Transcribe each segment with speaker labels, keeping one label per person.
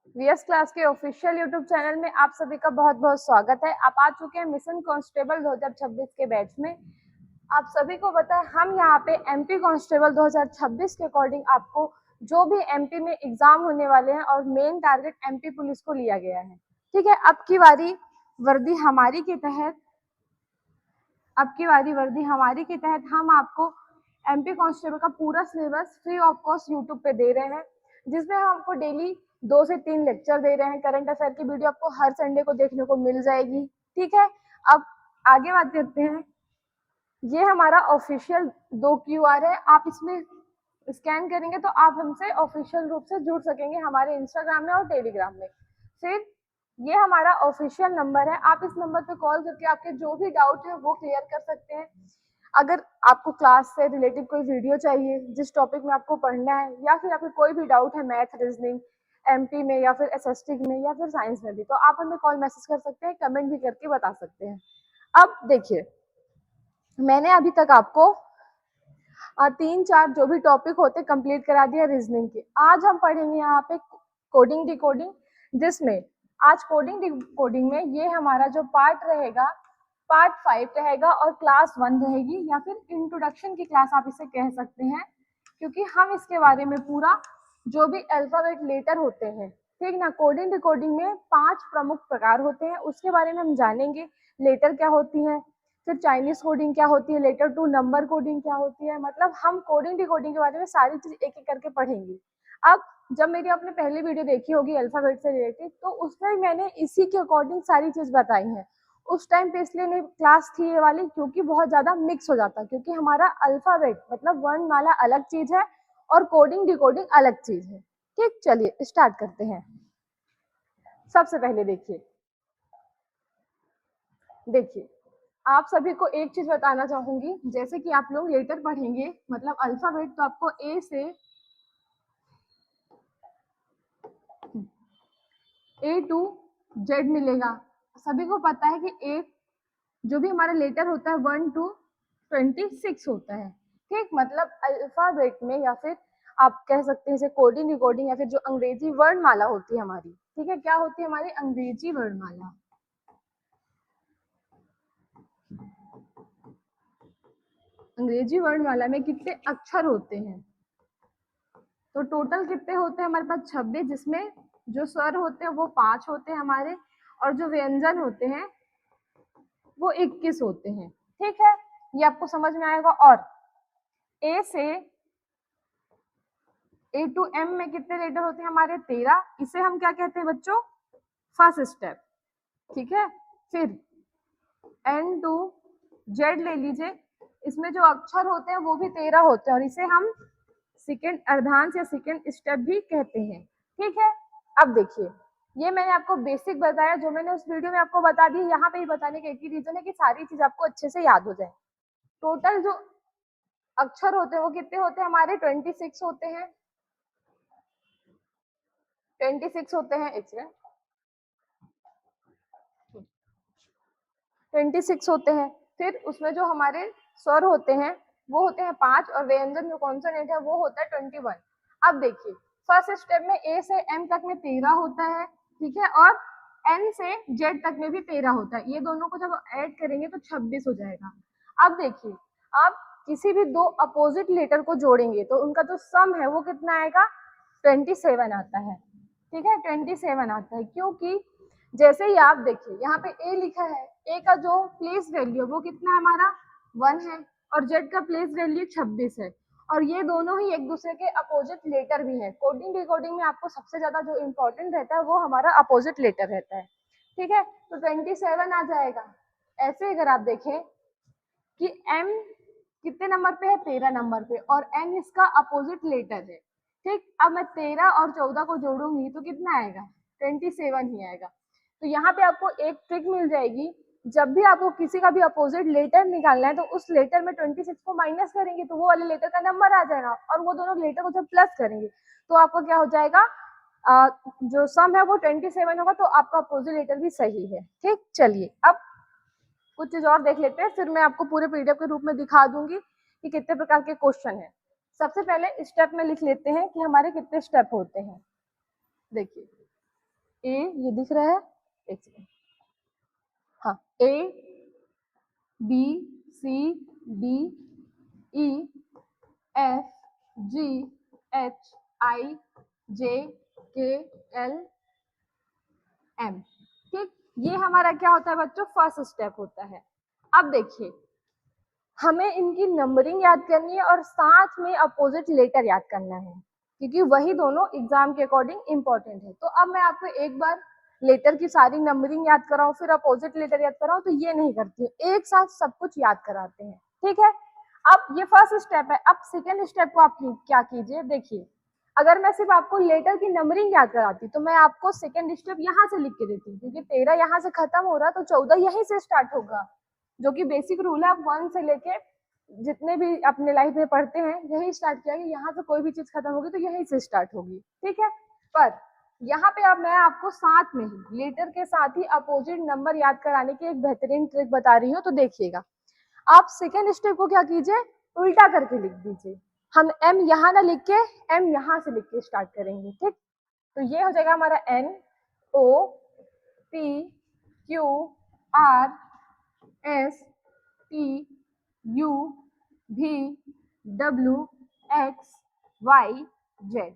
Speaker 1: VS class के official YouTube channel में आप सभी का बहुत बहुत स्वागत है। आप आ चुके हैं मिशन कांस्टेबल 2026 के बैच में। आप सभी को पता है हम यहाँ पे एमपी कांस्टेबल 2026 के अकॉर्डिंग आपको जो भी एमपी में एग्जाम होने वाले हैं और मेन टारगेट एमपी पुलिस को लिया गया है। ठीक है, अब की बारी वर्दी हमारी के तहत हम आपको एमपी कांस्टेबल का पूरा syllabus free of cost YouTube पे दे रहे हैं, जिसमें हम आपको डेली 2 से 3 लेक्चर दे रहे हैं। करंट अफेयर की वीडियो आपको हर संडे को देखने को मिल जाएगी। ठीक है, अब आगे बात करते हैं। ये हमारा ऑफिशियल 2 QR है, आप इसमें स्कैन करेंगे तो आप हमसे ऑफिशियल रूप से जुड़ सकेंगे हमारे इंस्टाग्राम में और टेलीग्राम में। फिर ये हमारा ऑफिशियल नंबर है, आप इस नंबर पे कॉल करके आपके जो भी डाउट है वो क्लियर कर सकते हैं। अगर आपको क्लास से रिलेटेड कोई वीडियो चाहिए जिस टॉपिक में आपको पढ़ना है, या फिर आपको कोई भी डाउट है मैथ, रीजनिंग, एमपी में या फिर एसएसटी में या फिर साइंस में भी, तो आप हमें कॉल मैसेज कर सकते हैं, कमेंट भी करके बता सकते हैं। अब देखिए, मैंने अभी तक आपको 3-4 जो भी टॉपिक होते कंप्लीट करा दिया रीजनिंग के। आज हम पढ़ेंगे यहाँ पे कोडिंग डिकोडिंग, जिसमें आज कोडिंग डिकोडिंग में ये हमारा जो पार्ट रहेगा पार्ट 5 रहेगा और क्लास 1 रहेगी, या फिर इंट्रोडक्शन की क्लास आप इसे कह सकते हैं, क्योंकि हम इसके बारे में पूरा जो भी अल्फाबेट लेटर होते हैं, ठीक ना, कोडिंग डिकोडिंग में 5 प्रमुख प्रकार होते हैं, उसके बारे में हम जानेंगे। लेटर क्या होती है, फिर चाइनीज कोडिंग क्या होती है, लेटर टू नंबर कोडिंग क्या होती है, मतलब हम कोडिंग डिकोडिंग के बारे में सारी चीज एक एक करके पढ़ेंगे। अब जब मेरी आपने पहली वीडियो देखी होगी अल्फाबेट से रिलेटेड, तो उसमें मैंने इसी के अकॉर्डिंग सारी चीज बताई है। उस टाइम पे इसलिए नहीं क्लास थी ये वाली, क्योंकि बहुत ज्यादा मिक्स हो जाता, क्योंकि हमारा अल्फाबेट मतलब वर्णमाला अलग चीज है और कोडिंग डिकोडिंग अलग चीज है। ठीक, चलिए स्टार्ट करते हैं। सबसे पहले देखिए आप सभी को एक चीज बताना चाहूंगी, जैसे कि आप लोग लेटर पढ़ेंगे मतलब अल्फाबेट, तो आपको ए से A to Z मिलेगा। सभी को पता है कि ए जो भी हमारा लेटर होता है 1 to 26 होता है। ठीक, मतलब अल्फाबेट में, या फिर आप कह सकते हैं इसे कोडिंग डिकोडिंग, या फिर जो अंग्रेजी वर्णमाला होती है हमारी, ठीक है, क्या होती है हमारी अंग्रेजी वर्णमाला। अंग्रेजी वर्णमाला में कितने अक्षर होते हैं, तो टोटल कितने होते हैं हमारे पास 26, जिसमें जो स्वर होते हैं वो 5 होते हैं हमारे, और जो व्यंजन होते हैं वो 21 होते हैं। ठीक है, ये आपको समझ में आएगा। और ए से A to M में कितने लेटर होते हैं हमारे 13, इसे हम क्या कहते हैं बच्चों, फर्स्ट स्टेप। ठीक है, फिर N to Z ले लीजिए, इसमें जो अक्षर होते हैं वो भी 13 होते हैं, और इसे हम सेकेंड अर्धांश या सेकेंड स्टेप भी कहते हैं। ठीक है, अब देखिए, ये मैंने आपको बेसिक बताया, जो मैंने उस वीडियो में आपको बता दी। यहाँ पे ही बताने का एक ही रीजन है कि सारी चीज आपको अच्छे से याद हो जाए। टोटल जो अक्षर होते हैं वो कितने होते हैं हमारे 26 होते हैं। 26 होते हैं, एक सेकेंड, 26 होते हैं। फिर उसमें जो हमारे स्वर होते हैं वो होते हैं 5, और व्यंजन जो कॉन्सोनेंट है वो होता है 21। अब देखिए, फर्स्ट स्टेप में ए से एम तक में 13 होता है, ठीक है, और एन से जेड तक में भी 13 होता है। ये दोनों को जब ऐड करेंगे तो 26 हो जाएगा। अब देखिए, आप किसी भी 2 अपोजिट लेटर को जोड़ेंगे तो उनका जो सम है वो कितना आएगा, 27 आता है। ठीक है, 27 आता है, क्योंकि जैसे ही आप देखिए यहाँ पे ए लिखा है, ए का जो प्लेस वैल्यू है वो कितना है हमारा 1 है, और जेड का प्लेस वैल्यू 26 है, और ये दोनों ही एक दूसरे के अपोजिट लेटर भी है। कोडिंग डिकोडिंग में आपको सबसे ज्यादा जो इम्पोर्टेंट रहता है वो हमारा अपोजिट लेटर रहता है। ठीक है, तो 27 आ जाएगा। ऐसे अगर आप देखें कि एम कितने नंबर पे है, 13 नंबर पे, और एन इसका अपोजिट लेटर है। ठीक, अब मैं 13 और 14 को जोड़ूंगी तो कितना आएगा, 27 ही आएगा। तो यहाँ पे आपको एक ट्रिक मिल जाएगी, जब भी आपको किसी का भी अपोजिट लेटर निकालना है तो उस लेटर में 26 को माइनस करेंगे तो वो वाले लेटर का नंबर आ जाएगा, और वो दोनों लेटर को जब प्लस करेंगे तो आपको क्या हो जाएगा, जो सम है वो 27 होगा, तो आपका अपोजिट लेटर भी सही है। ठीक, चलिए अब कुछ चीज और देख लेते हैं, फिर मैं आपको पूरे पीडीएफ के रूप में दिखा दूंगी कि कितने प्रकार के क्वेश्चन है। सबसे पहले स्टेप में लिख लेते हैं कि हमारे कितने स्टेप होते हैं। देखिए, ए, ये दिख रहा है, एक सेकेंड, हाँ, A B C D E F G H I J K L M. ठीक, ये हमारा क्या होता है बच्चों, फर्स्ट स्टेप होता है। अब देखिए, हमें इनकी नंबरिंग याद करनी है और साथ में अपोजिट लेटर याद करना है, क्योंकि वही दोनों एग्जाम के अकॉर्डिंग इंपॉर्टेंट है। तो अब मैं आपको एक बार लेटर की सारी नंबरिंग याद कराऊं, फिर अपोजिट लेटर याद कराऊं, तो ये नहीं करती हूँ, एक साथ सब कुछ याद कराते हैं। ठीक है, अब ये फर्स्ट स्टेप है। अब सेकेंड स्टेप को आप क्या कीजिए, देखिए, अगर मैं सिर्फ आपको लेटर की नंबरिंग याद कराती तो मैं आपको सेकेंड स्टेप यहाँ से लिख के देती, क्योंकि 13 यहाँ से खत्म हो रहा तो 14 यहीं से स्टार्ट होगा, जो कि बेसिक रूल है। आप 1 से लेके जितने भी अपने लाइफ में पढ़ते हैं यही स्टार्ट किया कि यहाँ से कोई भी चीज खत्म होगी तो यहीं से स्टार्ट होगी। ठीक है, पर यहाँ पे अब मैं आपको साथ में ही लेटर के साथ ही अपोजिट नंबर याद कराने की एक बेहतरीन ट्रिक बता रही हूँ। तो देखिएगा, आप सेकेंड स्टेप को क्या कीजिए, उल्टा करके लिख दीजिए। हम एम यहाँ ना लिख के एम यहाँ से लिख के स्टार्ट करेंगे। ठीक, तो ये हो जाएगा हमारा N O P Q R S T U भी डब्ल्यू एक्स वाई जेड।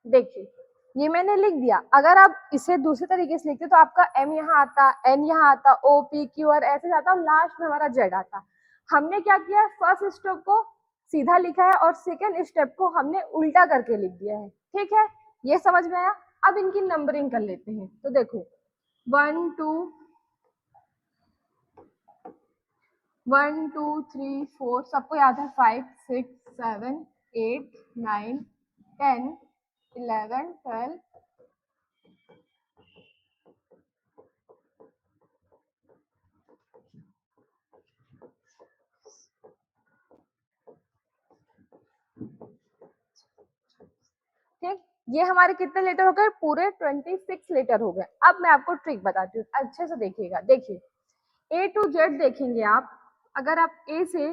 Speaker 1: देखिए, ये मैंने लिख दिया। अगर आप इसे दूसरे तरीके से लिखते तो आपका एम यहाँ आता, एन यहाँ आता, ओ पी क्यू आर ऐसे जाता और लास्ट में हमारा जेड आता। हमने क्या किया, फर्स्ट स्टेप को सीधा लिखा है और सेकेंड स्टेप को हमने उल्टा करके लिख दिया है। ठीक है, ये समझ में आया। अब इनकी नंबरिंग कर लेते हैं। तो देखो, 1 2 1 2 3 4 सबको याद है, 5 6 7 8 9 10 11 12। ठीक, ये हमारे कितने लेटर हो गए, पूरे 26 लेटर हो गए। अब मैं आपको ट्रिक बताती हूँ, अच्छे से देखिएगा। देखिए, ए टू जेड देखेंगे आप, अगर आप ए से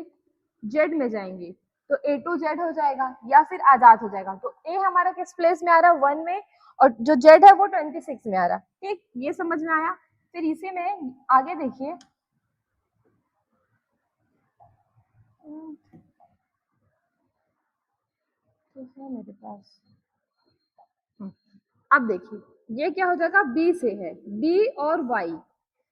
Speaker 1: जेड में जाएंगे तो ए टू जेड हो जाएगा या फिर आजाद हो जाएगा। तो ए हमारा किस प्लेस में आ रहा है, 1 में, और जो जेड है वो 26 में आ रहा है। ठीक, ये समझ में आया। फिर इसी में आगे देखिए, मेरे पास अब देखिए, ये क्या हो जाएगा, बी से है, बी और वाई।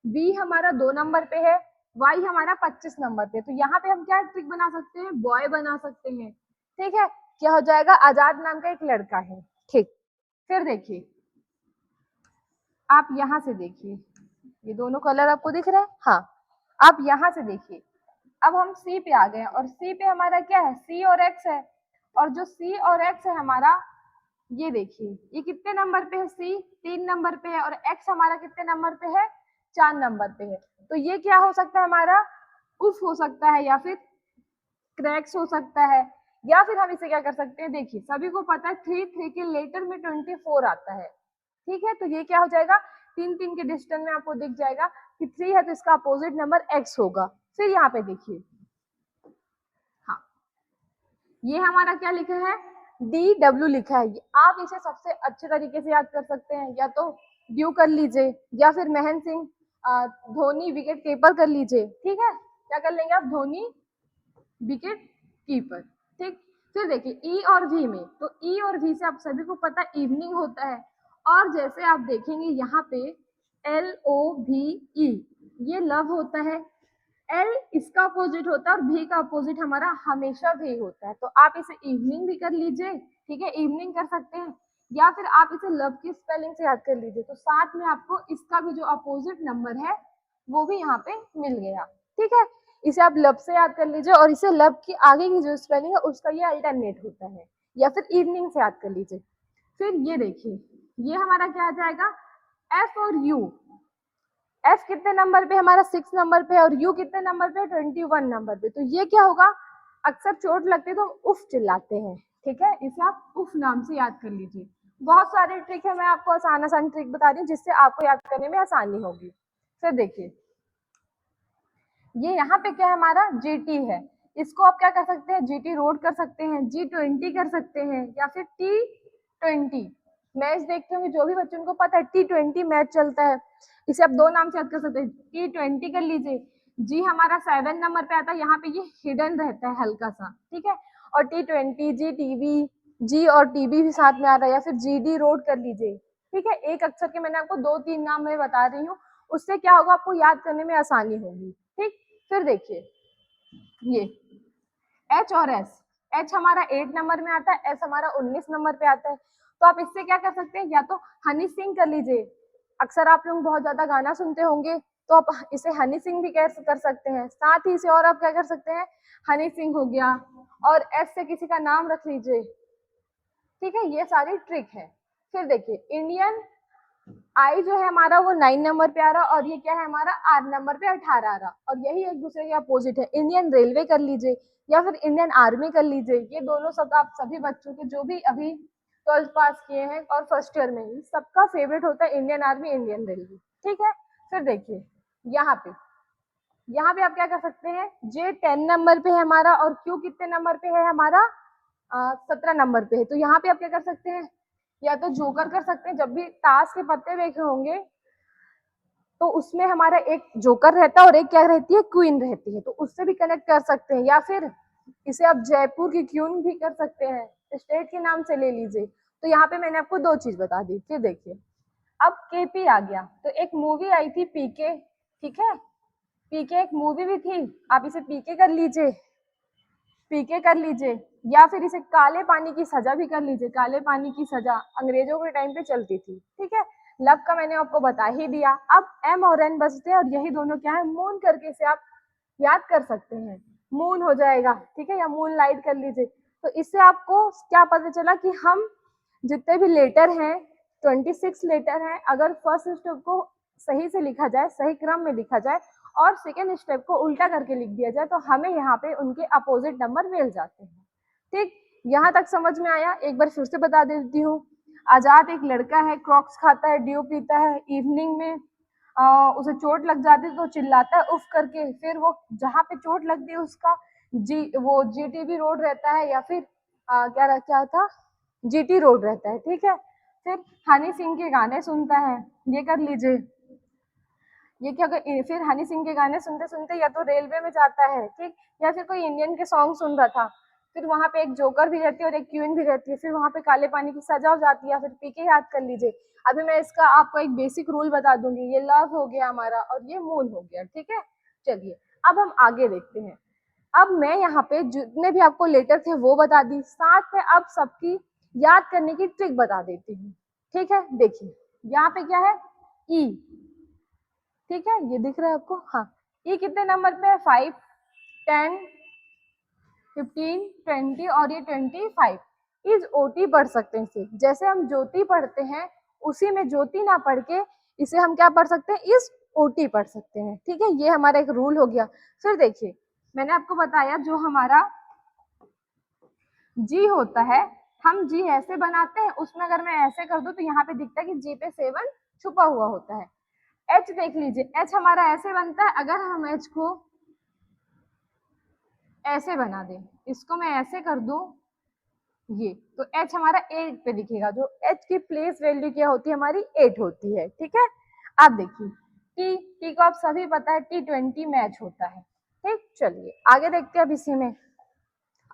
Speaker 1: बी हमारा 2 नंबर पे है, वाई हमारा 25 नंबर पे। तो यहाँ पे हम क्या ट्रिक बना सकते हैं, बॉय बना सकते हैं। ठीक है, क्या हो जाएगा, आजाद नाम का एक लड़का है। ठीक, फिर देखिए, आप यहाँ से देखिए, ये दोनों कलर आपको दिख रहा है, हाँ। आप यहाँ से देखिए, अब हम सी पे आ गए और सी पे हमारा क्या है, सी और एक्स है। और जो सी और एक्स है हमारा, ये देखिए, ये कितने नंबर पे है, सी 3 नंबर पे है, और एक्स हमारा कितने नंबर पे है, 4 नंबर पे है। तो ये क्या हो सकता है हमारा, उफ हो सकता है, या फिर क्रैक्स हो सकता है, या फिर हम इसे क्या कर सकते हैं, देखिए सभी को पता है 3 3 के लेटर में 24 आता है। ठीक है, तो ये क्या हो जाएगा, 3 3 के डिस्टेंस में आपको दिख जाएगा कि 3 है तो इसका अपोजिट नंबर एक्स होगा। फिर यहाँ पे देखिए, हाँ, ये हमारा क्या लिखा है, डी डब्ल्यू लिखा है। आप इसे सबसे अच्छे तरीके से याद कर सकते हैं, या तो ड्यू कर लीजिए या फिर महेंद्र सिंह धोनी विकेट कीपर कर लीजिए। ठीक है, क्या कर लेंगे आप, धोनी विकेट कीपर। ठीक, फिर देखिए ई और वी में, तो ई और वी से आप सभी को पता इवनिंग होता है। और जैसे आप देखेंगे यहाँ पे एल ओ भी ई, ये लव होता है। एल इसका अपोजिट होता है और भी का अपोजिट हमारा हमेशा भी होता है। तो आप इसे इवनिंग भी कर लीजिए। ठीक है, इवनिंग कर सकते हैं, या फिर आप इसे लव की स्पेलिंग से याद कर लीजिए। तो साथ में आपको इसका भी जो अपोजिट नंबर है वो भी यहाँ पे मिल गया। ठीक है, इसे आप लब से याद कर लीजिए और इसे लब की आगे की जो स्पेलिंग है उसका ये अल्टरनेट होता है, या फिर इवनिंग से याद कर लीजिए। फिर ये देखिए, ये हमारा क्या आ जाएगा, एफ और यू। एफ कितने नंबर पे, हमारा 6 नंबर पे, और यू कितने नंबर पे, 21 नंबर पे। तो ये क्या होगा, अक्सर चोट लगती है तो उफ चिल्लाते हैं। ठीक है, इसे आप उफ नाम से याद कर लीजिए। बहुत सारे ट्रिक है, मैं आपको आसान आसान ट्रिक बता रही हूँ जिससे आपको याद करने में आसानी होगी। फिर देखिए, ये यहाँ पे क्या है, हमारा जीटी है। इसको आप क्या कर सकते हैं, जीटी रोड कर सकते हैं, G20 कर सकते हैं, या फिर T20। मैच देखते होंगे जो भी बच्चों को पता है T20 मैच चलता है, इसे आप दो नाम से याद कर सकते हैं। T20 कर लीजिए, जी हमारा 7 नंबर पे आता है, यहाँ पे ये हिडन रहता है हल्का सा, ठीक है। और T20 जी टीवी, जी और टीबी भी साथ में आ रहा है, या फिर GD रोड कर लीजिए, ठीक है। एक अक्षर के मैंने आपको 2-3 नाम मैं बता रही हूँ, उससे क्या होगा आपको याद करने में आसानी होगी, ठीक। फिर देखिए ये एच और एस, एच हमारा 8 नंबर में आता है, एस हमारा 19 नंबर पे आता है। तो आप इससे क्या कर सकते हैं, या तो हनी सिंह कर लीजिए, अक्सर आप लोग बहुत ज्यादा गाना सुनते होंगे, तो आप इसे हनी सिंह भी कर सकते हैं। साथ ही इसे और आप क्या कर सकते हैं, हनी सिंह हो गया, और एस से किसी का नाम रख लीजिए, ठीक है। ये सारी ट्रिक है। फिर देखिए इंडियन आई जो है हमारा वो 9 नंबर पे आ रहा, और ये क्या है हमारा 8 नंबर पे 18 आ रहा, और यही एक दूसरे के अपोजिट है। इंडियन रेलवे कर लीजिए, या फिर इंडियन आर्मी कर लीजिए, ये दोनों सब आप सभी बच्चों के जो भी अभी 12th पास किए हैं और फर्स्ट ईयर में ही सबका फेवरेट होता है इंडियन आर्मी, इंडियन रेलवे, ठीक है। फिर देखिए यहाँ पे आप क्या कर सकते हैं, जे 10 नंबर पे है हमारा, और क्यू कितने नंबर पे है हमारा 17 नंबर पे है। तो यहाँ पे आप क्या कर सकते हैं, या तो जोकर कर सकते हैं, जब भी ताश के पत्ते देखे होंगे तो उसमें हमारा एक जोकर रहता है और एक क्या रहती है, क्वीन रहती है, तो उससे भी कनेक्ट कर सकते हैं। या फिर इसे आप जयपुर की क्वीन भी कर सकते हैं, स्टेट के नाम से ले लीजिए। तो यहाँ पे मैंने आपको दो चीज बता दी। फिर देखिए अब केपी आ गया, तो एक मूवी आई थी पीके, ठीक है। पीके एक मूवी भी थी, आप इसे पीके कर लीजिए, पीके कर लीजिए, या फिर इसे काले पानी की सजा भी कर लीजिए। काले पानी की सजा अंग्रेजों के टाइम पे चलती थी, ठीक है। लब का मैंने आपको बता ही दिया। अब एम और एन बचते हैं, और यही दोनों क्या है, मून करके इसे आप याद कर सकते हैं, मून हो जाएगा, ठीक है, या मून लाइट कर लीजिए। तो इससे आपको क्या पता चला कि हम जितने भी लेटर हैं 26 लेटर हैं, अगर फर्स्ट स्टेप को सही से लिखा जाए, सही क्रम में लिखा जाए, और सेकेंड स्टेप को उल्टा करके लिख दिया जाए, तो हमें यहाँ पे उनके अपोजिट नंबर मिल जाते हैं, ठीक। यहाँ तक समझ में आया? एक बार फिर से बता देती हूँ। आजाद एक लड़का है, क्रॉक्स खाता है, ड्यू पीता है, इवनिंग में उसे चोट लग जाती है तो चिल्लाता है उफ करके, फिर वो जहाँ पे चोट लगती है उसका वो जीटीबी रोड रहता है, या फिर क्या था, जीटी रोड रहता है, ठीक है। फिर हनी सिंह के गाने सुनता है, ये कर लीजिए। ये क्या फिर हनी सिंह के गाने सुनते सुनते या तो रेलवे में जाता है, ठीक, या फिर कोई इंडियन के सॉन्ग सुन रहा था, फिर वहां पे एक जोकर भी रहती है और एक क्वीन भी रहती है, फिर वहां पे काले पानी की सजा हो जाती है, या फिर पीके याद कर लीजिए। अभी मैं इसका आपको एक बेसिक रूल बता दूंगी। ये लव हो गया हमारा, और ये मून हो गया, ठीक है। चलिए अब हम आगे देखते हैं। अब मैं यहाँ पे जितने भी आपको लेटर थे वो बता दी, साथ में अब सबकी याद करने की ट्रिक बता देती हूँ, ठीक है। देखिए यहाँ पे क्या है, ई, ठीक है, ये दिख रहा है आपको, हाँ। ये कितने नंबर पे है, 5, 10, 15, 20 और ये 25। इस ओटी पढ़ सकते हैं इसे, जैसे हम ज्योति पढ़ते हैं उसी में ज्योति ना पढ़ के इसे हम क्या पढ़ सकते हैं, इस ओटी पढ़ सकते हैं, ठीक है। ये हमारा एक रूल हो गया। फिर देखिए मैंने आपको बताया जो हमारा जी होता है, हम जी ऐसे बनाते हैं, उसमें अगर मैं ऐसे कर दूं तो यहाँ पे दिखता है कि जी पे 7 छुपा हुआ होता है। एच देख लीजिए, एच हमारा ऐसे बनता है, अगर हम एच को ऐसे बना दें, इसको मैं ऐसे कर दूं, ये तो एच हमारा 8 पे दिखेगा, जो एच की प्लेस वैल्यू क्या होती है हमारी 8 होती है, ठीक है। आप देखिए टी, टी को आप सभी पता है T20 मैच होता है, ठीक। चलिए आगे देखते हैं अब इसी में।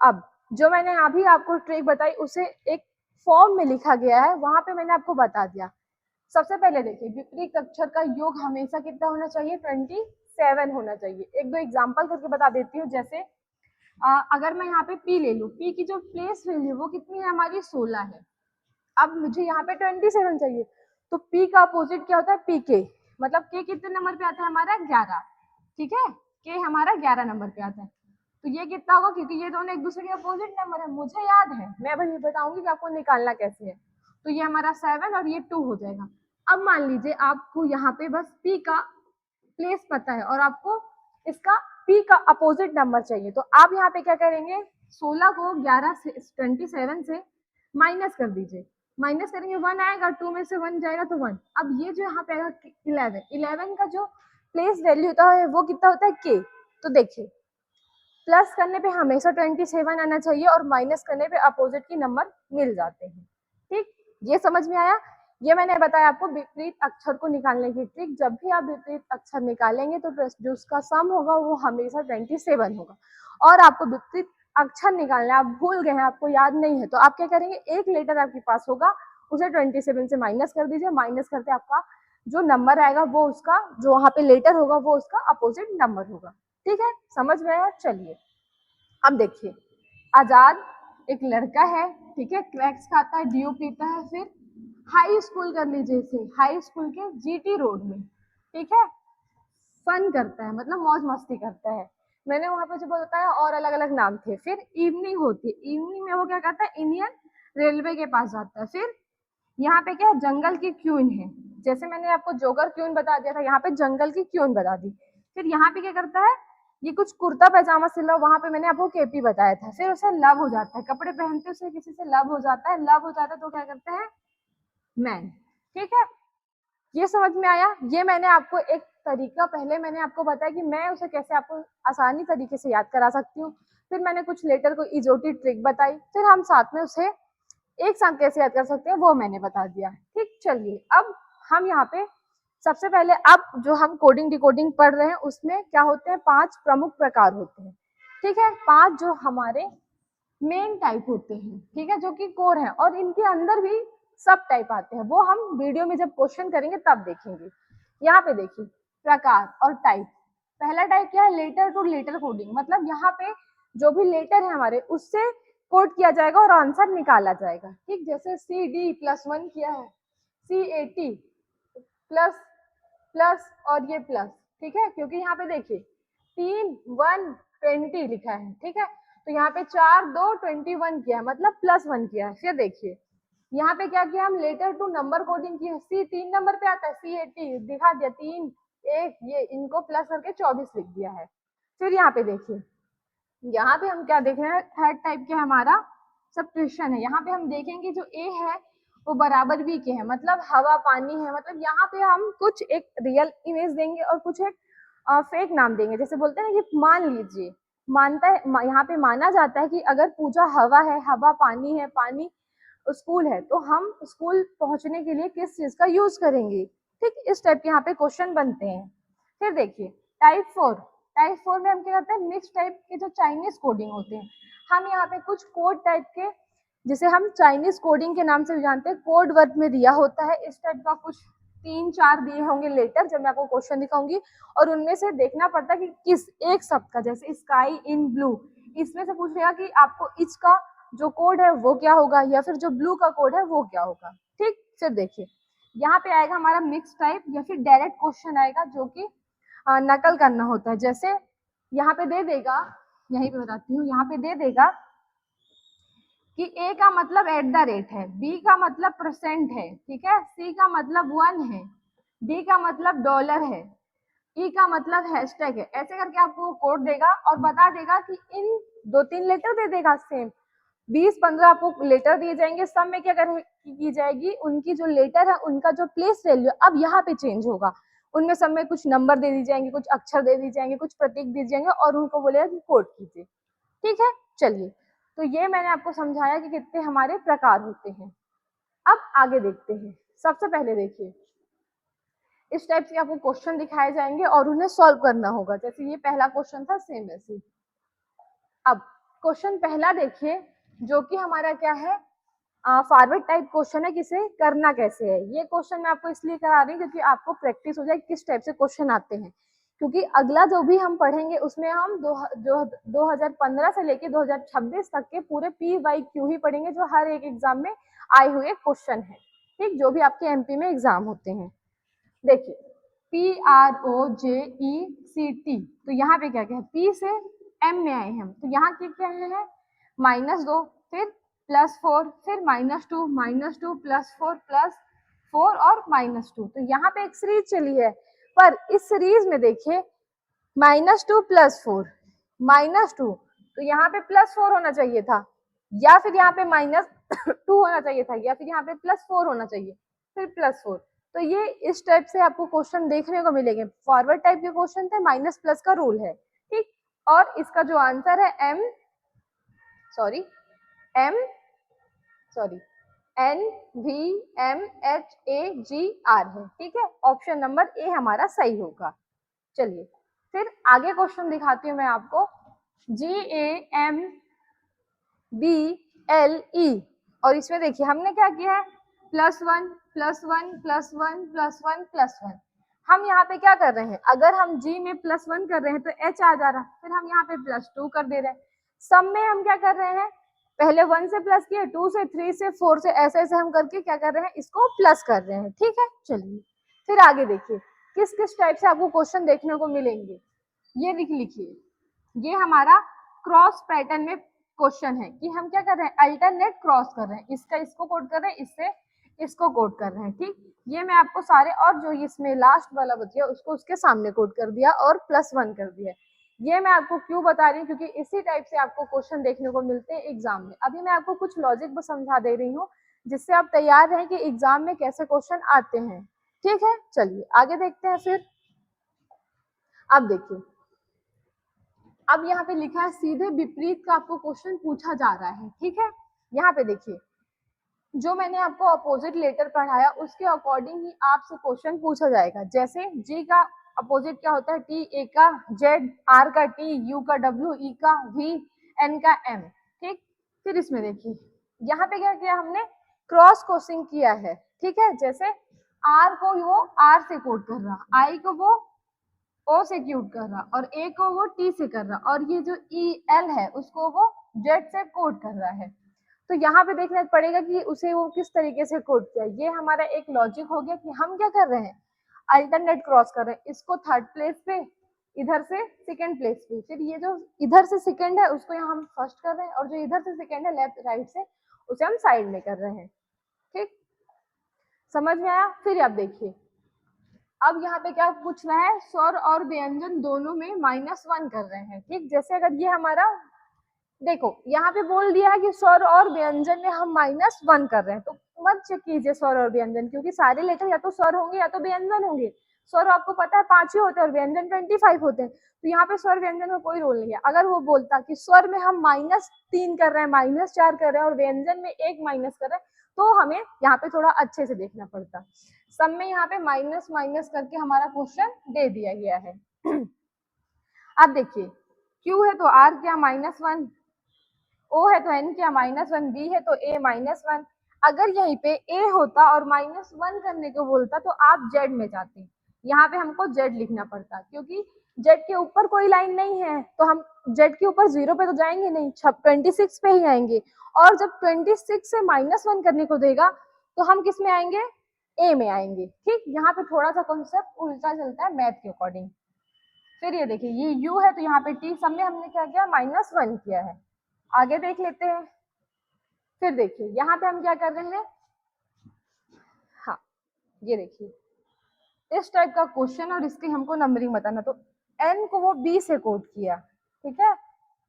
Speaker 1: अब जो मैंने अभी आपको ट्रिक बताई उसे एक फॉर्म में लिखा गया है, वहां पे मैंने आपको बता दिया। सबसे पहले देखिए विपरीत अक्षर का योग हमेशा कितना होना चाहिए, 27 होना चाहिए। एक दो एग्जांपल करके बता देती हूँ, जैसे अगर मैं यहाँ पे पी ले लूँ, पी की जो प्लेस वैल्यू वो कितनी है हमारी 16 है। अब मुझे यहाँ पे 27 चाहिए, तो पी का अपोजिट क्या होता है, पी के, मतलब के कितने नंबर पे आता है हमारा 11, ठीक है। के हमारा 11 नंबर पे आता है, तो ये कितना होगा, क्योंकि ये दोनों एक दूसरे के अपोजिट नंबर है, मुझे याद है, मैं अभी बताऊंगी कि आपको निकालना कैसे है। तो ये हमारा 7 और ये 2 हो जाएगा। अब मान लीजिए आपको यहाँ पे बस पी का प्लेस पता है और आपको इसका पी का अपोजिट नंबर चाहिए, तो आप यहाँ पे क्या करेंगे, 16 को 11 से 27 से माइनस कर दीजिए। माइनस करेंगे 1 आएगा, 2 में से 1 जाएगा तो 1। अब ये जो यहाँ पे आएगा 11, 11 का जो प्लेस वैल्यू होता है वो कितना होता है के। तो देखिए प्लस करने पे हमेशा 27 आना चाहिए, और माइनस करने पे अपोजिट की नंबर मिल जाते हैं, ठीक। ये समझ में आया? ये मैंने बताया आपको विपरीत अक्षर को निकालने की ट्रिक। जब भी आप विपरीत अक्षर निकालेंगे तो जो उसका सम होगा वो हमेशा 27 होगा। और आपको विपरीत अक्षर निकालना है, आप भूल गए हैं, आपको याद नहीं है, तो आप क्या करेंगे, एक लेटर आपके पास होगा, उसे 27 से माइनस कर दीजिए। माइनस करते आपका जो नंबर आएगा वो उसका, जो वहां पे लेटर होगा वो उसका अपोजिट नंबर होगा। ठीक है, समझ में आया? चलिए अब देखिए, आजाद एक लड़का है, ठीक है, क्रैक्स खाता है, ड्यू पीता है, फिर हाई स्कूल कर लीजिए इसे, हाई स्कूल के जीटी रोड में, ठीक है, फन करता है, मतलब मौज मस्ती करता है। मैंने वहां पे जो बताया और अलग अलग नाम थे। फिर इवनिंग होती है, इवनिंग में वो क्या करता है, इंडियन रेलवे के पास जाता है। फिर यहाँ पे क्या है, जंगल की क्वीन है, जैसे मैंने आपको जोगर क्वीन बता दिया था, यहाँ पे जंगल की क्वीन बता दी। फिर यहाँ पे क्या करता है, ये कुछ कुर्ता पैजामा सिला, वहां पे मैंने आपको केपी बताया था। फिर उसे लव हो जाता है, कपड़े पहनते उसे किसी से लव हो जाता है, लव हो जाता है तो क्या करते हैं, मैन। ठीक है, ये समझ में आया? ये मैंने आपको एक तरीका, पहले मैंने आपको बताया कि मैं उसे कैसे आपको आसानी तरीके से याद करा सकती हूँ। फिर मैंने कुछ लेटर को इजोटी ट्रिक बताई, फिर हम साथ में उसे एक साथ कैसे याद कर सकते हैं वो मैंने बता दिया। ठीक, चलिए अब हम यहाँ पे सबसे पहले, अब जो हम कोडिंग डिकोडिंग पढ़ रहे हैं उसमें क्या होते हैं, 5 प्रमुख प्रकार होते हैं। ठीक है, 5 जो हमारे मेन टाइप होते हैं, ठीक है, जो कि कोर है, और इनके अंदर भी सब टाइप आते हैं, वो हम वीडियो में जब क्वेश्चन करेंगे तब देखेंगे। यहाँ पे देखिए, प्रकार और टाइप। पहला टाइप क्या है, लेटर टू लेटर कोडिंग, मतलब यहाँ पे जो भी लेटर है हमारे उससे कोड किया जाएगा और आंसर निकाला जाएगा। ठीक, जैसे CD+1 किया है, C80 प्लस प्लस और ये प्लस, ठीक है, क्योंकि यहाँ पे देखिए 3 1 20 लिखा है, ठीक है, तो यहाँ पे 4 2 21 किया है, मतलब +1 किया है। फिर देखिए यहाँ पे क्या किया, हम लेटर टू नंबर कोडिंग की है, C 3 नंबर पे आता है, C80 दिखा दिया, 3 1 ये इनको प्लस करके 24 लिख दिया है। फिर यहाँ पे देखिए, यहाँ पे हम क्या देख रहे हैं, थर्ड टाइप के हमारा सब्स्टिट्यूशन है। यहाँ पे हम देखेंगे जो ए है वो बराबर बी के है, मतलब हवा पानी है, मतलब यहाँ पे हम कुछ एक रियल इमेज देंगे और कुछ एक फेक नाम देंगे। जैसे बोलते हैं ना कि मान लीजिए, मानता है, यहाँ पे माना जाता है कि अगर पूजा हवा है, हवा पानी है, पानी स्कूल है, तो हम स्कूल पहुंचने के लिए किस चीज का यूज करेंगे। ठीक, इस टाइप के यहाँ पे क्वेश्चन बनते हैं। फिर देखिए टाइप 4 में हम क्या करते हैं, मिक्स टाइप के जो चाइनीज कोडिंग होते हैं, हम यहाँ पे कुछ कोड टाइप के, जिसे हम चाइनीज कोडिंग के नाम से भी जानते हैं, कोड वर्ड में दिया होता है, इस टाइप का कुछ 3 4 दिए होंगे लेटर, जब मैं आपको क्वेश्चन दिखाऊंगी, और उनमें से देखना पड़ता है कि किस एक शब्द का, जैसे स्काई इन ब्लू, इसमें से पूछेगा कि आपको इच का जो कोड है वो क्या होगा, या फिर जो ब्लू का कोड है वो क्या होगा। ठीक, फिर देखिए यहाँ पे आएगा हमारा मिक्स टाइप, या फिर डायरेक्ट क्वेश्चन आएगा जो कि नकल करना होता है। जैसे यहाँ पे दे देगा, यहीं पे बताती हूँ, यहाँ पे दे देगा कि ए का मतलब @ है, बी का मतलब % है, ठीक है, सी का मतलब 1 है, डी का मतलब डॉलर है, ई का मतलब हैशटैग है। ऐसे करके आपको कोड देगा और बता देगा कि इन 2 3 लेटर दे देगा सेम, 20 15 आपको लेटर दिए जाएंगे, सब में क्या की जाएगी, उनकी जो लेटर है उनका जो प्लेस वैल्यू अब यहाँ पे चेंज होगा, उनमें सब में कुछ नंबर दे दी जाएंगे, कुछ अक्षर दे दी जाएंगे, कुछ प्रतीक दे जाएंगे, और उनको बोलेगा कि कोड कीजिए। ठीक है, चलिए, तो ये मैंने आपको समझाया कि कितने हमारे प्रकार होते हैं। अब आगे देखते हैं। सबसे पहले देखिए, इस टाइप से आपको क्वेश्चन दिखाए जाएंगे और उन्हें सॉल्व करना होगा। जैसे ये पहला क्वेश्चन था, सेम ऐसे। अब क्वेश्चन पहला देखिए, जो कि हमारा क्या है, फॉरवर्ड टाइप क्वेश्चन है, किसे करना कैसे है। ये क्वेश्चन मैं आपको इसलिए करा रही हूँ क्योंकि आपको प्रैक्टिस हो जाए किस टाइप से क्वेश्चन आते हैं, क्योंकि अगला जो भी हम पढ़ेंगे उसमें हम 2015 से लेके 2026 तक के पूरे PYQ ही पढ़ेंगे, जो हर एक एग्जाम में आए हुए क्वेश्चन है। ठीक, जो भी आपके MP में एग्जाम होते हैं। देखिए PROJECT, तो यहाँ पे क्या क्या है, P से M में आए हम, तो यहाँ के क्या है, -2, फिर +4, फिर -2 -2 +4 +4 और -2, तो यहाँ पे एक सीरीज चली है, पर इस सीरीज में देखिए -2 +4 -2, तो यहाँ पे +4 होना चाहिए था, या फिर यहाँ पे -2 होना चाहिए था, या फिर यहाँ पे +4 होना चाहिए, फिर +4। तो ये इस टाइप से आपको क्वेश्चन देखने को मिलेंगे। फॉरवर्ड टाइप के क्वेश्चन थे, माइनस प्लस का रूल है। ठीक, और इसका जो आंसर है एम NVMHAGR है, ठीक है। ऑप्शन नंबर ए हमारा सही होगा। चलिए फिर आगे क्वेश्चन दिखाती हूँ मैं आपको। GAMBLE और इसमें देखिए हमने क्या किया है, +1 +1 +1 +1 +1। हम यहाँ पे क्या कर रहे हैं, अगर हम G में +1 कर रहे हैं तो H आ जा रहा है, फिर हम यहाँ पे +2 कर दे रहे हैं। सम में हम क्या कर रहे हैं, पहले 1 से प्लस किए, 2 से 3 से 4 से, ऐसे ऐसे हम करके क्या कर रहे हैं, इसको प्लस कर रहे हैं, ठीक है। चलिए फिर आगे देखिए किस किस टाइप से आपको क्वेश्चन देखने को मिलेंगे। ये लिखिए, ये हमारा क्रॉस पैटर्न में क्वेश्चन है कि हम क्या कर रहे हैं, अल्टरनेट क्रॉस कर रहे हैं, इसका इसको कोड कर रहे हैं, इससे इसको कोड कर रहे हैं, ठीक। ये मैं आपको सारे, और जो इसमें लास्ट वाला बचिया उसको उसके सामने कोड कर दिया और +1 कर दिया। ये मैं आपको क्यों बता रही हूँ, क्योंकि इसी टाइप से आपको क्वेश्चन देखने को मिलते हैं एग्जाम में। अभी मैं आपको कुछ लॉजिक समझा दे रही हूँ जिससे आप तैयार रहें कि एग्जाम में कैसे क्वेश्चन आते हैं, ठीक है। चलिए आगे देखते हैं फिर। अब देखिए, अब यहाँ पे लिखा है सीधे विपरीत का आपको क्वेश्चन पूछा जा रहा है, ठीक है। यहाँ पे देखिए, जो मैंने आपको अपोजिट लेटर पढ़ाया उसके अकॉर्डिंग ही आपसे क्वेश्चन पूछा जाएगा। जैसे जी का अपोजिट क्या होता है, टी, ए का जेड, आर का टी, यू का डब्ल्यू, ई का वी, एन का एम, ठीक। फिर इसमें देखिए यहाँ पे क्या किया हमने, क्रॉस कोशिंग किया है, ठीक है। जैसे आर को वो आर से कोड कर रहा, आई को वो ओ से क्यूट कर रहा, और ए को वो टी से कर रहा, और ये जो ई एल है उसको वो जेड से कोड कर रहा है। तो यहाँ पे देखना पड़ेगा कि उसे वो किस तरीके से कोड किया। ये हमारा एक लॉजिक हो गया कि हम क्या कर रहे हैं, अल्टरनेट क्रॉस कर रहे हैं, इसको थर्ड प्लेस पे, इधर से सेकंड प्लेस पे, फिर ये जो इधर से सेकंड है उसको यहाँ हम फर्स्ट कर रहे हैं, और जो इधर से सेकंड है लेफ्ट राइट से उसे हम साइड में कर रहे हैं, ठीक। समझ में आया। फिर आप देखिए, अब यहाँ पे क्या पूछ रहा है, स्वर और व्यंजन दोनों में -1 कर रहे हैं, ठीक। जैसे अगर ये हमारा, देखो यहाँ पे बोल दिया है कि स्वर और व्यंजन में हम -1 कर रहे हैं, तो मत चेक कीजिए स्वर और व्यंजन, क्योंकि सारे लेटर या तो स्वर होंगे या तो व्यंजन होंगे। स्वर आपको पता है 5 ही होते हैं और व्यंजन 25 होते हैं, तो यहाँ पे स्वर व्यंजन का कोई रोल नहीं है। अगर वो बोलता कि स्वर में हम -3 कर रहे हैं, -4 कर रहे हैं और व्यंजन में 1 माइनस कर रहे हैं, तो हमें यहाँ पे थोड़ा अच्छे से देखना पड़ता। सब में यहाँ पे माइनस माइनस करके हमारा क्वेश्चन दे दिया गया है। अब देखिए, Q है तो R क्या -1, O है तो N क्या -1, B है तो A -1। अगर यहीं पे A होता और -1 करने को बोलता तो आप Z में जाते, यहाँ पे हमको Z लिखना पड़ता, क्योंकि Z के ऊपर कोई लाइन नहीं है, तो हम Z के ऊपर 0 पे तो जाएंगे नहीं, 26 पे ही आएंगे। और जब 26 से -1 करने को देगा तो हम किस में आएंगे, A में आएंगे, ठीक। यहाँ पे थोड़ा सा कॉन्सेप्ट उल्टा चलता है मैथ के अकॉर्डिंग। फिर ये देखिए, ये U है तो यहाँ पे T, सब में हमने क्या किया, -1 किया है। आगे देख लेते हैं। फिर देखिए यहाँ पे हम क्या कर रहे हैं, हाँ ये देखिए इस टाइप का क्वेश्चन और इसकी हमको नंबरिंग बताना। तो N को वो B से कोड किया, ठीक है,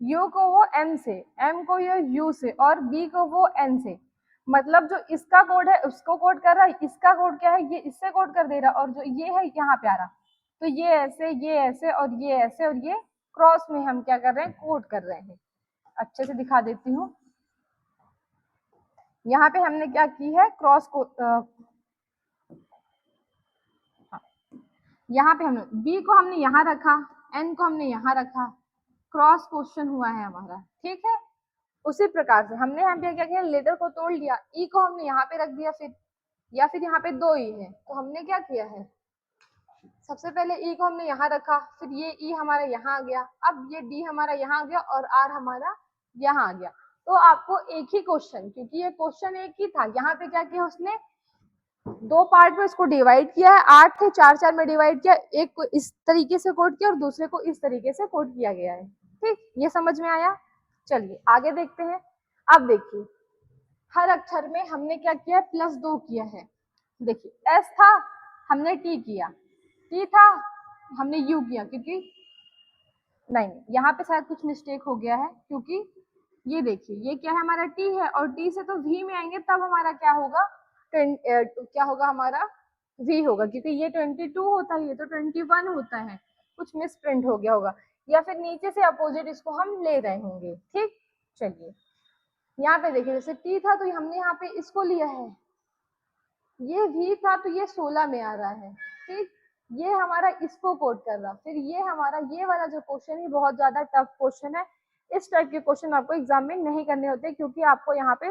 Speaker 1: U को वो M से, M को ये U से, और B को वो N से। मतलब जो इसका कोड है उसको कोड कर रहा है, इसका कोड क्या है, ये इससे कोड कर दे रहा, और जो ये है यहाँ पे आ रहा। तो ये ऐसे, ये ऐसे, और ये ऐसे, और ये क्रॉस में हम क्या कर रहे हैं, कोड कर रहे हैं। अच्छे से दिखा देती हूँ। यहाँ पे हमने क्या की है, क्रॉस को यहाँ पे हमने B को हमने यहाँ रखा, N को हमने यहाँ रखा, क्रॉस क्वेश्चन हुआ है हमारा, ठीक है। उसी प्रकार से हमने यहाँ पे क्या किया, लेटर को तोड़ लिया, E को हमने यहाँ पे रख दिया, फिर या फिर यहाँ पे 2 E है तो हमने क्या किया है, सबसे पहले E को हमने यहाँ रखा, फिर ये E हमारा यहाँ आ गया, अब ये D हमारा यहाँ आ गया और R हमारा यहाँ आ गया। तो आपको एक ही क्वेश्चन, क्योंकि ये क्वेश्चन एक ही था, यहाँ पे क्या किया उसने, 2 पार्ट में इसको डिवाइड किया है, 8 थे 4 में डिवाइड किया, एक को इस तरीके से कोड किया और दूसरे को इस तरीके से कोड किया गया है, ठीक। ये समझ में आया। चलिए आगे देखते हैं। अब देखिए, हर अक्षर में हमने क्या किया, +2 किया है। देखिए S था हमने T किया, T था हमने U किया, क्योंकि नहीं यहाँ पे शायद कुछ मिस्टेक हो गया है, क्योंकि ये देखिए ये क्या है, हमारा T है और T से तो V में आएंगे, तब हमारा क्या होगा, क्या होगा हमारा, V होगा, क्योंकि ये 22 होता है, ये तो 21 होता है, कुछ मिस प्रिंट हो गया होगा, या फिर नीचे से अपोजिट इसको हम ले रहे होंगे, ठीक। चलिए यहाँ पे देखिए जैसे टी था तो हमने यहाँ पे इसको लिया है, ये वी था तो ये 16 में आ रहा है, ठीक। ये हमारा इसको कोड कर रहा, फिर ये हमारा ये वाला जो क्वेश्चन है बहुत ज्यादा टफ क्वेश्चन है। इस टाइप के क्वेश्चन आपको एग्जाम में नहीं करने होते, क्योंकि आपको यहाँ पे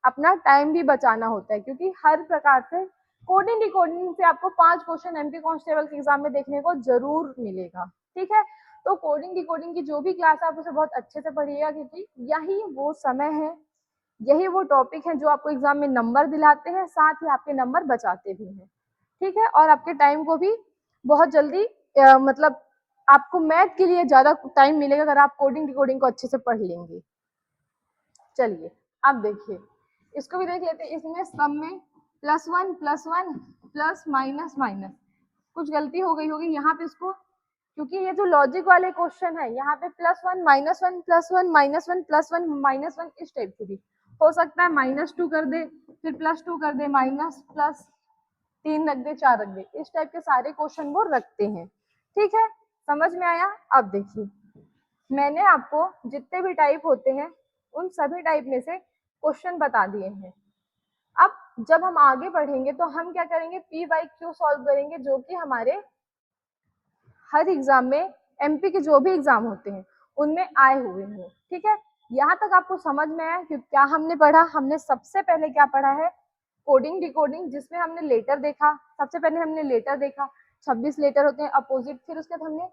Speaker 1: अपना टाइम भी बचाना होता है, क्योंकि हर प्रकार से कोडिंग डिकोडिंग से आपको 5 क्वेश्चन एमपी कांस्टेबल के एग्जाम में देखने को जरूर मिलेगा, ठीक है। तो कोडिंग डिकोडिंग की जो भी क्लास है आप उसे बहुत अच्छे से पढ़िएगा, क्योंकि यही वो समय है, यही वो टॉपिक है जो आपको एग्जाम में नंबर दिलाते हैं, साथ ही आपके नंबर बचाते भी हैं, ठीक है। और आपके टाइम को भी बहुत जल्दी मतलब आपको मैथ के लिए ज्यादा टाइम मिलेगा अगर आप कोडिंग डिकोडिंग को अच्छे से पढ़ लेंगे। चलिए अब देखिए, इसको भी देख लेते हैं। इसमें सब में +1 +1 प्लस माइनस माइनस, कुछ गलती हो गई होगी यहाँ पे इसको, क्योंकि ये जो लॉजिक वाले क्वेश्चन है यहाँ पे +1 -1 +1 -1 +1 -1 इस टाइप के भी हो सकता है, -2 कर दे, फिर +2 कर दे, माइनस प्लस 3 रख दे, 4 रख दे, इस टाइप के सारे क्वेश्चन वो रखते हैं, ठीक है। समझ में आया? अब देखिए, मैंने आपको जितने भी टाइप होते हैं उन सभी टाइप में से क्वेश्चन बता दिए हैं। अब जब हम आगे बढ़ेंगे तो हम क्या करेंगे, पी बाई क्यू सॉल्व करेंगे, जो कि हमारे हर एग्जाम में, एमपी के जो भी एग्जाम होते हैं उनमें आए हुए हैं, ठीक है। यहाँ तक आपको समझ में आया कि क्या हमने पढ़ा? हमने सबसे पहले क्या पढ़ा है, कोडिंग डिकोडिंग, जिसमें हमने लेटर देखा। सबसे पहले हमने लेटर देखा, 26 लेटर होते हैं अपोजिट, फिर उसके बाद हमने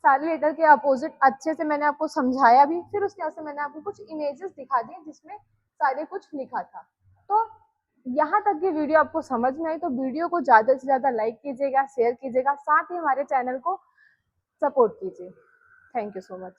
Speaker 1: सारे लेटर के अपोजिट अच्छे से मैंने आपको समझाया भी, फिर उसके बाद से मैंने आपको कुछ इमेजेस दिखा दिए जिसमें सारे कुछ लिखा था। तो यहाँ तक की वीडियो आपको समझ में आई तो वीडियो को ज़्यादा से ज़्यादा लाइक कीजिएगा, शेयर कीजिएगा, साथ ही हमारे चैनल को सपोर्ट कीजिए। Thank you so much.